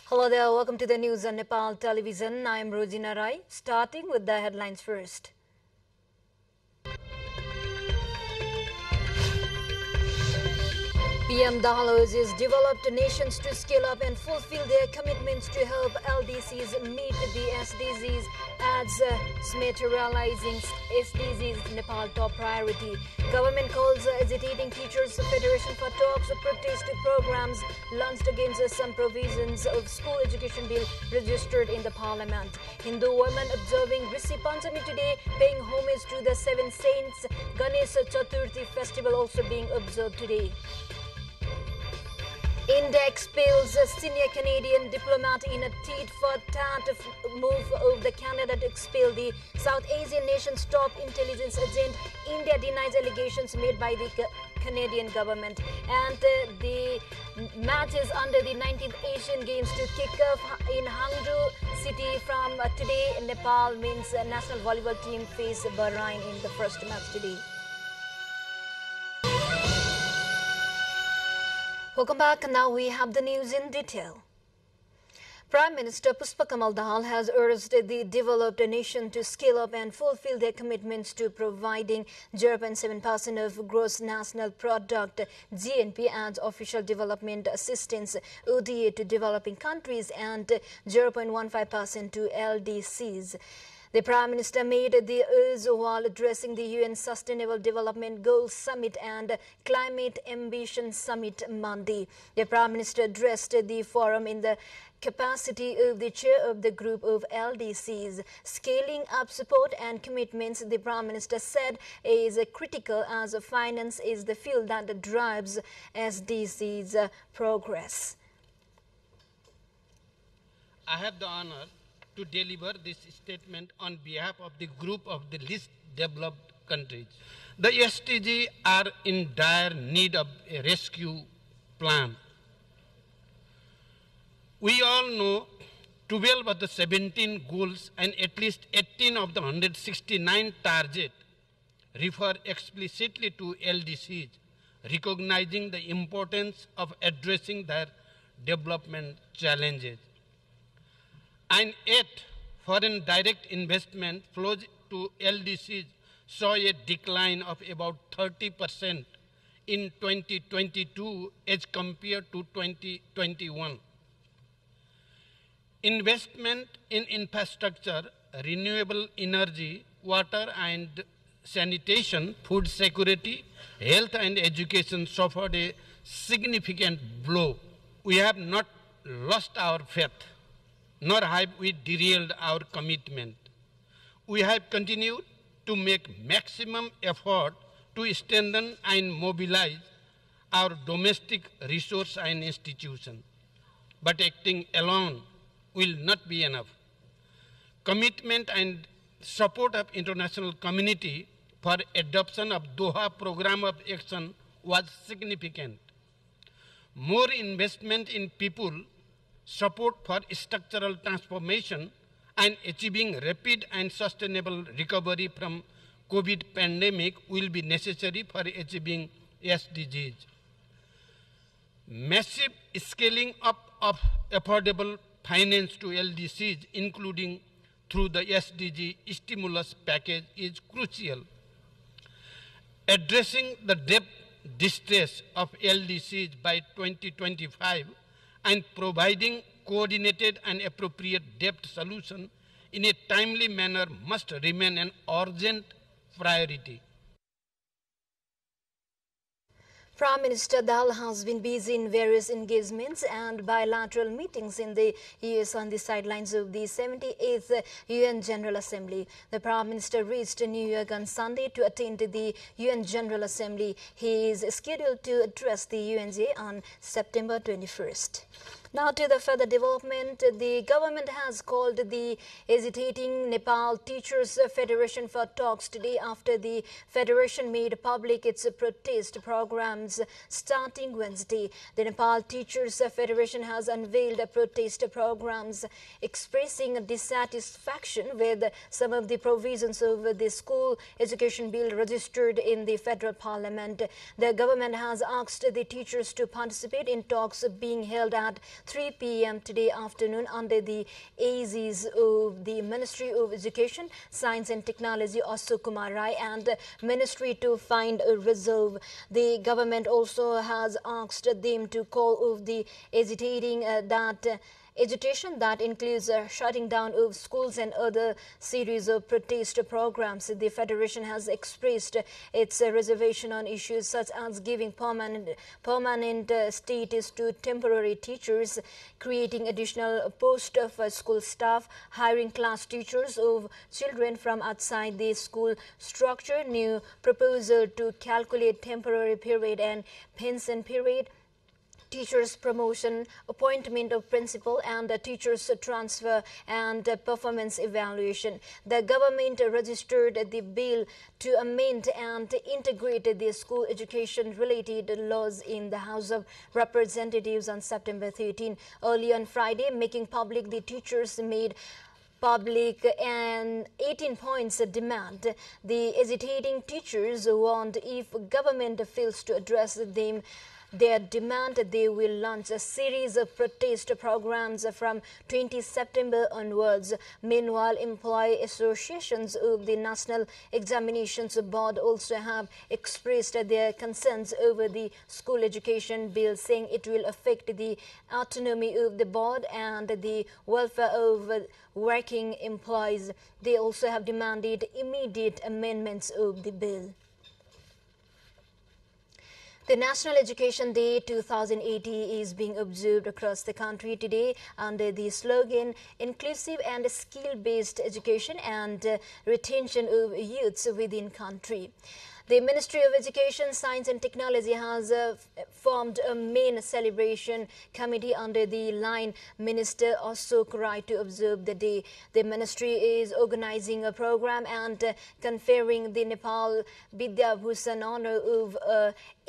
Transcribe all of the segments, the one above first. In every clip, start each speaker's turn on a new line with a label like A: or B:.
A: Hello there, welcome to the news on Nepal television. I am Rojina Rai, starting with the headlines first. PM Dahal urges developed nations to scale up and fulfill their commitments to help LDCs meet the SDGs, adds materializing SDGs Nepal top priority. Government calls agitating teachers federation for talks of protest programs launched against some provisions of school education bill registered in the parliament. Hindu women observing Rishi Panchami today, paying homage to the seven saints. Ganesha Chaturti festival also being observed today. India expels a senior Canadian diplomat in a tit-for-tat move of the Canada to expel the South Asian nation's top intelligence agent. India denies allegations made by the Canadian government. And the matches under the 19th Asian Games to kick off in Hangzhou city from today. Nepal means national volleyball team face Bahrain in the first match today. Welcome back. Now we have the news in detail. Prime Minister Pushpa Kamal Dahal has urged the developed nation to scale up and fulfill their commitments to providing 0.7% of gross national product (GNP) as official development assistance (ODA) to developing countries and 0.15% to LDCs. The Prime Minister made the urge while addressing the UN Sustainable Development Goals Summit and Climate Ambition Summit Monday. The Prime Minister addressed the forum in the capacity of the chair of the group of LDCs. Scaling up support and commitments, the Prime Minister said, is critical as finance is the fuel that drives SDGs progress.
B: I have the honor to deliver this statement on behalf of the group of the least developed countries. The SDGs are in dire need of a rescue plan. We all know 12 of the 17 goals and at least 18 of the 169 targets refer explicitly to LDCs, recognizing the importance of addressing their development challenges. And yet, foreign direct investment flows to LDCs saw a decline of about 30% in 2022 as compared to 2021. Investment in infrastructure, renewable energy, water and sanitation, food security, health and education suffered a significant blow. We have not lost our faith, nor have we derailed our commitment. We have continued to make maximum effort to strengthen and mobilize our domestic resource and institutions. But acting alone will not be enough. Commitment and support of international community for adoption of Doha Program of Action was significant. More investment in people, support for structural transformation and achieving rapid and sustainable recovery from COVID pandemic will be necessary for achieving SDGs. Massive scaling up of affordable finance to LDCs, including through the SDG stimulus package, is crucial. Addressing the debt distress of LDCs by 2025 and providing coordinated and appropriate debt solution in a timely manner must remain an urgent priority.
A: Prime Minister Dahal has been busy in various engagements and bilateral meetings in the US on the sidelines of the 78th UN General Assembly. The Prime Minister reached New York on Sunday to attend the UN General Assembly. He is scheduled to address the UNGA on September 21st. Now to the further development, the government has called the agitating Nepal Teachers Federation for talks today after the federation made public its protest programs starting Wednesday. The Nepal Teachers Federation has unveiled protest programs expressing dissatisfaction with some of the provisions of the school education bill registered in the federal parliament. The government has asked the teachers to participate in talks being held at 3 p.m. today afternoon under the aegis of the Ministry of Education, Science and Technology, Ashok Kumar Rai, and Ministry to find a resolve. The government also has asked them to call off the agitation that includes shutting down of schools and other series of protest programs. The Federation has expressed its reservation on issues such as giving permanent status to temporary teachers, creating additional posts for school staff, hiring class teachers of children from outside the school structure, new proposal to calculate temporary period and pension period, teachers promotion, appointment of principal, and teachers transfer and performance evaluation. The government registered the bill to amend and integrate the school education related laws in the House of Representatives on September 13. Early on Friday, making public the teachers made public an 18 points demand. The agitating teachers warned if government fails to address their demand, they will launch a series of protest programs from 20 September onwards. Meanwhile, employee associations of the National Examinations Board also have expressed their concerns over the school education bill, saying it will affect the autonomy of the board and the welfare of working employees. They also have demanded immediate amendments of the bill. The National Education Day 2080 is being observed across the country today under the slogan Inclusive and Skill-Based Education and Retention of Youths Within Country. The Ministry of Education, Science and Technology has formed a main celebration committee under the line Minister Ashok Rai to observe the day. The ministry is organizing a program and conferring the Nepal Vidya Bhushan honor of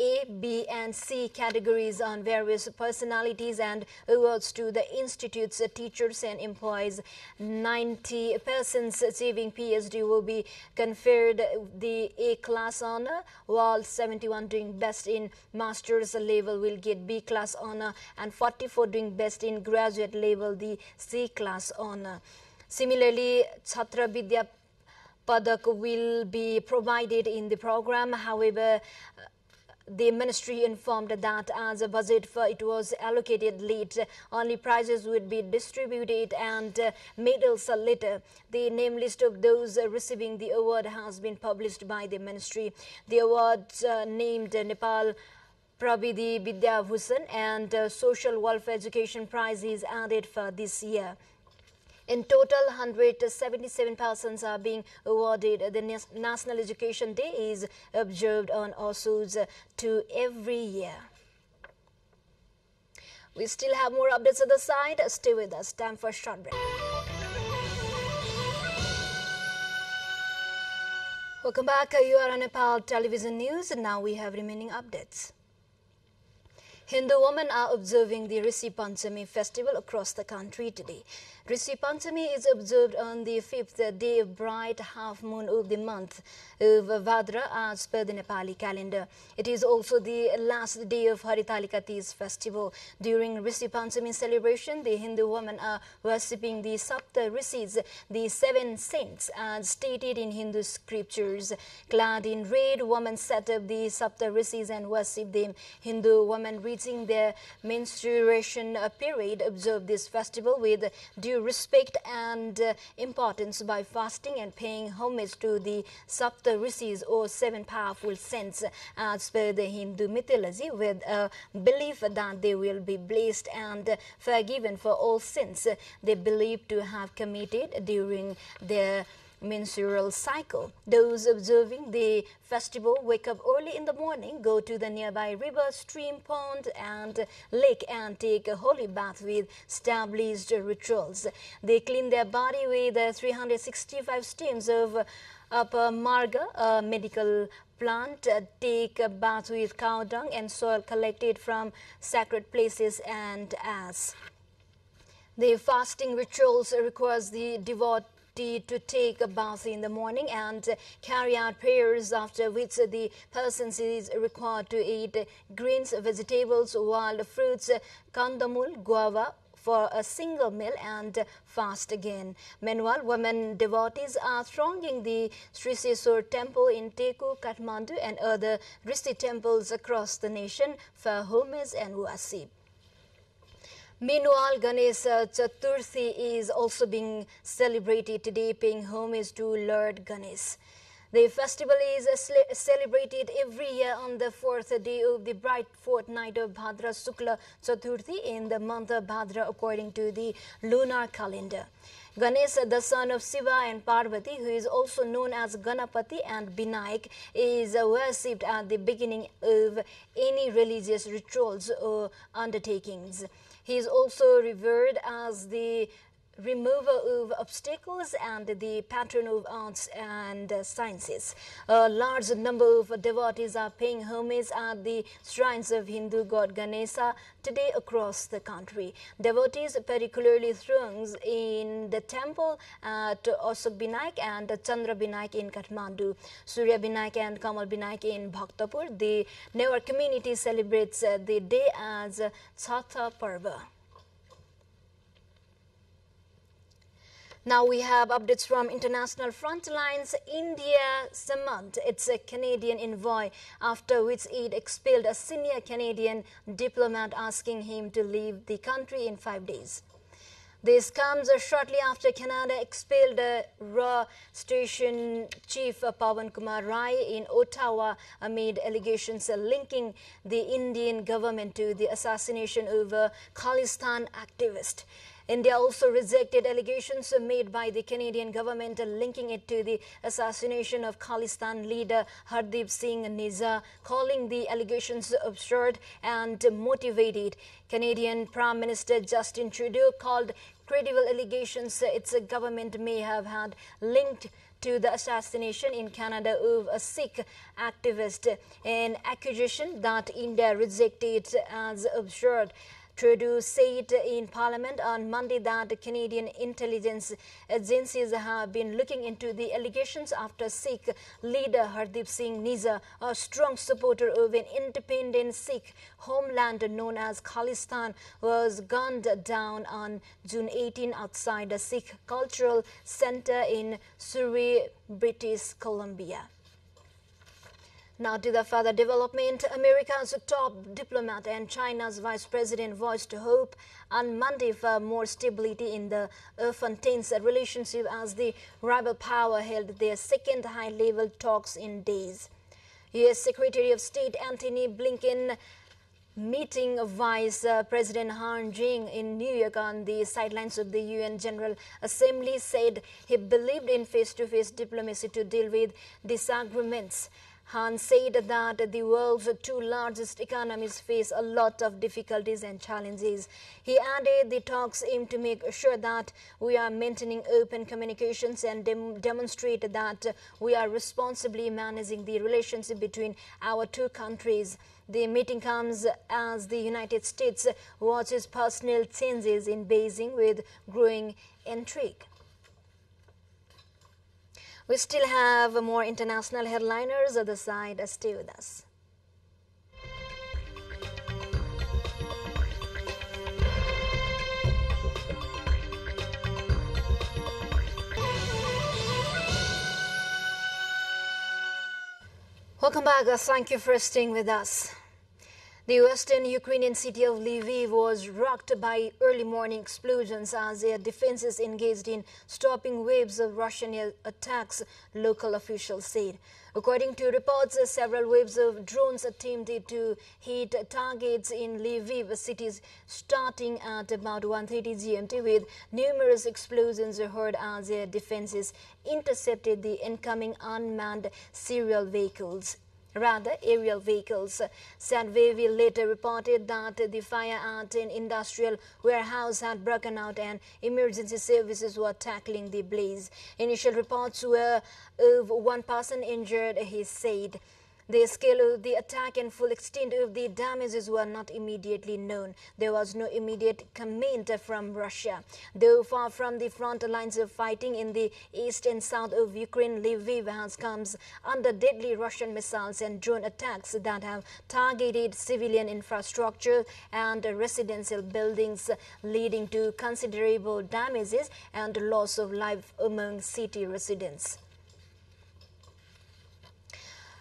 A: A, B and C categories on various personalities and awards to the institute's teachers and employees. 90 persons achieving PhD will be conferred the A class honor, while 71 doing best in master's level will get B class honor and 44 doing best in graduate level the C class honor. Similarly, Chhatra Vidya Padak will be provided in the program. However, the ministry informed that as a budget for it was allocated late, only prizes would be distributed and medals later. The name list of those receiving the award has been published by the ministry. The awards named Nepal Pravidhi Vidya Bhushan and Social Welfare Education Prize is added for this year. In total, 177 persons are being awarded. The National Education Day is observed on Ausos 2 every year. We still have more updates on the side. Stay with us. Time for a short break. Welcome back. You are on Nepal Television News, and now we have remaining updates. Hindu women are observing the Rishi Panchami festival across the country today. Rishi Panchami is observed on the 5th day of bright half moon of the month of Bhadra as per the Nepali calendar. It is also the last day of Haritalika Teej festival. During Rishi Panchami celebration, the Hindu women are worshipping the Sapta Rishis, the 7 saints, as stated in Hindu scriptures. Clad in red, women set up the Sapta Rishis and worship them. Hindu women reaching their menstruation period observe this festival with due respect and importance by fasting and paying homage to the Sapta Rishis or 7 powerful saints as per the Hindu mythology, with a belief that they will be blessed and forgiven for all sins they believe to have committed during their menstrual cycle. Those observing the festival wake up early in the morning, go to the nearby river, stream, pond and lake and take a holy bath with established rituals. They clean their body with 365 stems of Upper Marga, a medical plant, take a bath with cow dung and soil collected from sacred places and ash. The fasting rituals requires the devotee duty to take a bath in the morning and carry out prayers, after which the person is required to eat greens, vegetables, wild fruits, kandamul, guava, for a single meal and fast again. Meanwhile, women devotees are thronging the Sri Sesur temple in Teku, Kathmandu and other Rishi temples across the nation for homage and worship. Meanwhile, Ganesha Chaturti is also being celebrated today, paying homage to Lord Ganesh. The festival is celebrated every year on the fourth day of the bright fortnight of Bhadra Shukla Chaturthi in the month of Bhadra according to the lunar calendar. Ganesha, the son of Shiva and Parvati, who is also known as Ganapati and Vinayak, is worshipped at the beginning of any religious rituals or undertakings. He is also revered as the remover of obstacles and the patron of arts and sciences. A large number of devotees are paying homage at the shrines of Hindu god Ganesha today across the country. Devotees particularly throngs in the temple at Ashok Vinayak and Chandra Vinayak in Kathmandu, Surya Vinayak and Kamal Vinayak in Bhaktapur. The Newar community celebrates the day as Chatha Parva. Now we have updates from international front lines. India summoned its Canadian envoy, after which it expelled a senior Canadian diplomat, asking him to leave the country in 5 days. This comes shortly after Canada expelled RAW Station Chief Pawan Kumar Rai in Ottawa amid allegations linking the Indian government to the assassination of a Khalistan activist. India also rejected allegations made by the Canadian government linking it to the assassination of Khalistan leader Hardeep Singh Nijjar, calling the allegations absurd and motivated. Canadian Prime Minister Justin Trudeau called credible allegations its government may have had linked to the assassination in Canada of a Sikh activist, an accusation that India rejected as absurd. Trudeau said in Parliament on Monday that the Canadian intelligence agencies have been looking into the allegations after Sikh leader Hardeep Singh Nijjar, a strong supporter of an independent Sikh homeland known as Khalistan, was gunned down on June 18 outside a Sikh cultural centre in Surrey, British Columbia. Now to the further development. America's top diplomat and China's vice president voiced hope on Monday for more stability in the often tense relationship as the rival power held their second high-level talks in days. U.S. Secretary of State Antony Blinken meeting Vice President Han Jing in New York on the sidelines of the UN General Assembly said he believed in face-to-face diplomacy to deal with disagreements. Han said that the world's two largest economies face a lot of difficulties and challenges. He added the talks aim to make sure that we are maintaining open communications and demonstrate that we are responsibly managing the relationship between our two countries. The meeting comes as the United States watches personnel changes in Beijing with growing intrigue. We still have more international headliners at the side. Stay with us. Welcome back. Thank you for staying with us. The western Ukrainian city of Lviv was rocked by early morning explosions as their defenses engaged in stopping waves of Russian attacks, local officials said. According to reports, several waves of drones attempted to hit targets in Lviv cities starting at about 1:30 GMT, with numerous explosions heard as their defenses intercepted the incoming unmanned aerial vehicles. Sadvevi later reported that the fire at an industrial warehouse had broken out and emergency services were tackling the blaze. Initial reports were of one person injured, he said. The scale of the attack and full extent of the damages were not immediately known. There was no immediate comment from Russia. Though far from the front lines of fighting in the east and south of Ukraine, Lviv has comes under deadly Russian missiles and drone attacks that have targeted civilian infrastructure and residential buildings, leading to considerable damages and loss of life among city residents.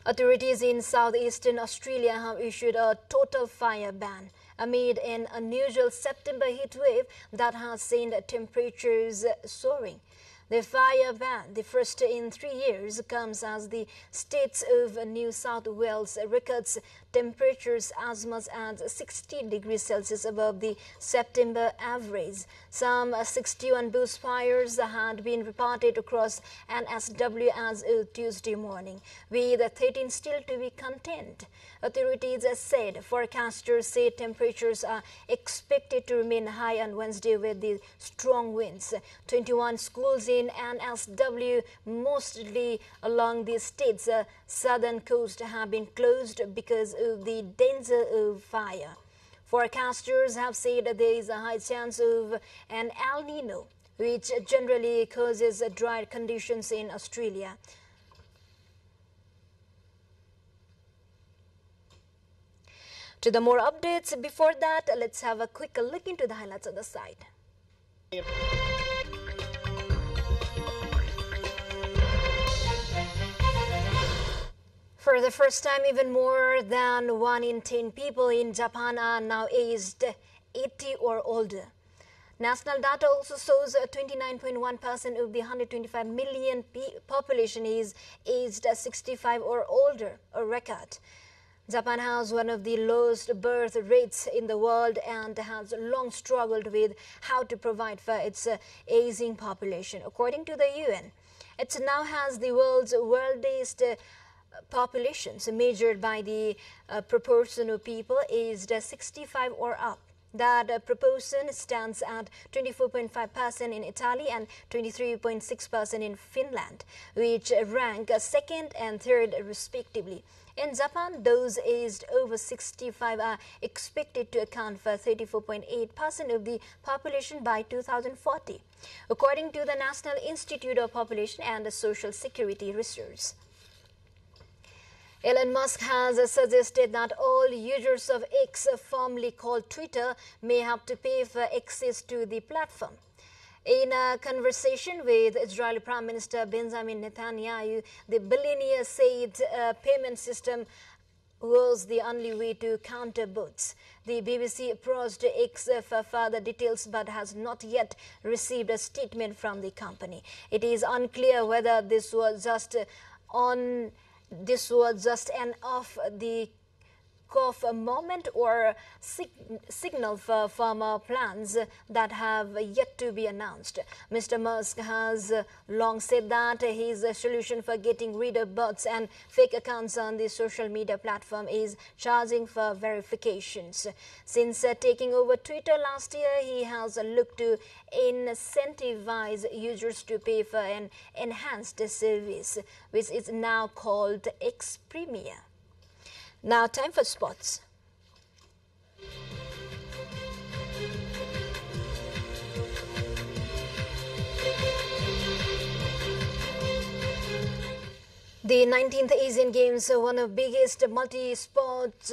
A: Authorities in southeastern Australia have issued a total fire ban amid an unusual September heatwave that has seen temperatures soaring. The fire ban, the first in 3 years, comes as the states of New South Wales records temperatures as much as 60 degrees Celsius above the September average. Some 61 bushfires had been reported across NSW as of Tuesday morning, with 13 still to be contained. Authorities said forecasters say temperatures are expected to remain high on Wednesday with the strong winds. 21 schools in NSW, mostly along the state's southern coast, have been closed because of the danger of fire. Forecasters have said there is a high chance of an El Nino, which generally causes dry conditions in Australia. To the more updates, before that, let's have a quick look into the highlights of the site. For the first time, even more than 1 in 10 people in Japan are now aged 80 or older. National data also shows 29.1% of the 125 million population is aged 65 or older, a record. Japan has one of the lowest birth rates in the world and has long struggled with how to provide for its aging population. According to the UN, it now has the world's oldest populations measured by the proportion of people aged 65 or up. That proportion stands at 24.5% in Italy and 23.6% in Finland, which rank second and third respectively. In Japan, those aged over 65 are expected to account for 34.8% of the population by 2040, according to the National Institute of Population and Social Security Research. Elon Musk has suggested that all users of X, formerly called Twitter, may have to pay for access to the platform. In a conversation with Israeli Prime Minister Benjamin Netanyahu, the billionaire said a payment system was the only way to counter bots. The BBC approached X for further details but has not yet received a statement from the company. It is unclear whether this was just an off-the-cuff moment or signal for firmer plans that have yet to be announced. Mr. Musk has long said that his solution for getting rid of bots and fake accounts on the social media platform is charging for verifications. Since taking over Twitter last year, he has looked to incentivize users to pay for an enhanced service, which is now called X Premier. Now, time for sports. The 19th Asian Games, one of the biggest multi-sport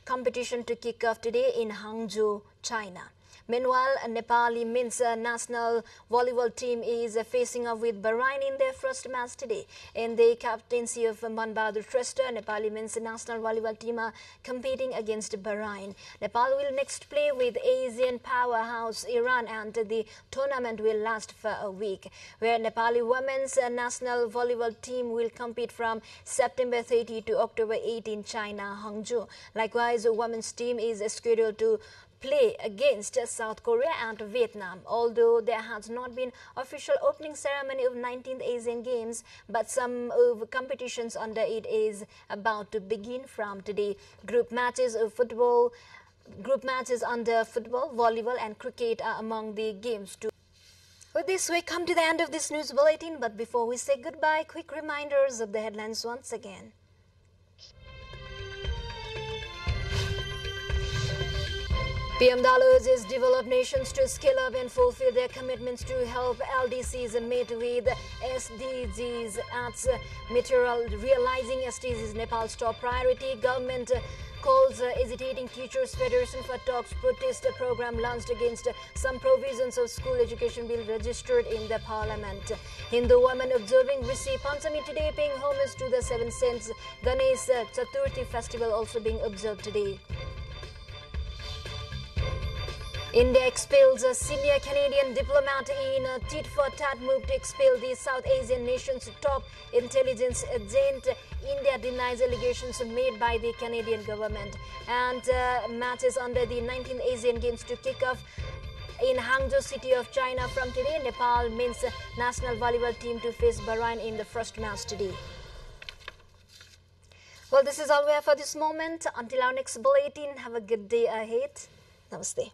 A: competition to kick off today in Hangzhou, China. Meanwhile, a Nepali men's national volleyball team is facing off with Bahrain in their first match today. In the captaincy of Man Bahadur Shrestha, Nepali men's national volleyball team are competing against Bahrain. Nepal will next play with Asian powerhouse Iran, and the tournament will last for a week, where Nepali women's national volleyball team will compete from September 30 to October 8 in China, Hangzhou. Likewise, the women's team is scheduled to play against South Korea and Vietnam. Although there has not been official opening ceremony of 19th Asian Games, but some of competitions under it is about to begin from today. Group matches under football, volleyball and cricket are among the games too. With this, we come to the end of this news bulletin, but before we say goodbye, quick reminders of the headlines once again. PM Dahal urges developed nations to scale up and fulfill their commitments to help LDCs meet with SDGs. At realizing SDGs Nepal's top priority. Government calls Hesitating Teachers Federation for talks protest program launched against some provisions of school education bill registered in the parliament. Hindu women observing Rishi Panchami today, paying homage to the 7 saints. Ganesha Chaturti festival also being observed today. India expels a senior Canadian diplomat in a tit-for-tat move to expel the South Asian nation's top intelligence agent. India denies allegations made by the Canadian government. And matches under the 19th Asian Games to kick off in Hangzhou city of China from today. Nepal men's national volleyball team to face Bahrain in the first match today. Well, this is all we have for this moment. Until our next bulletin, have a good day ahead. Namaste.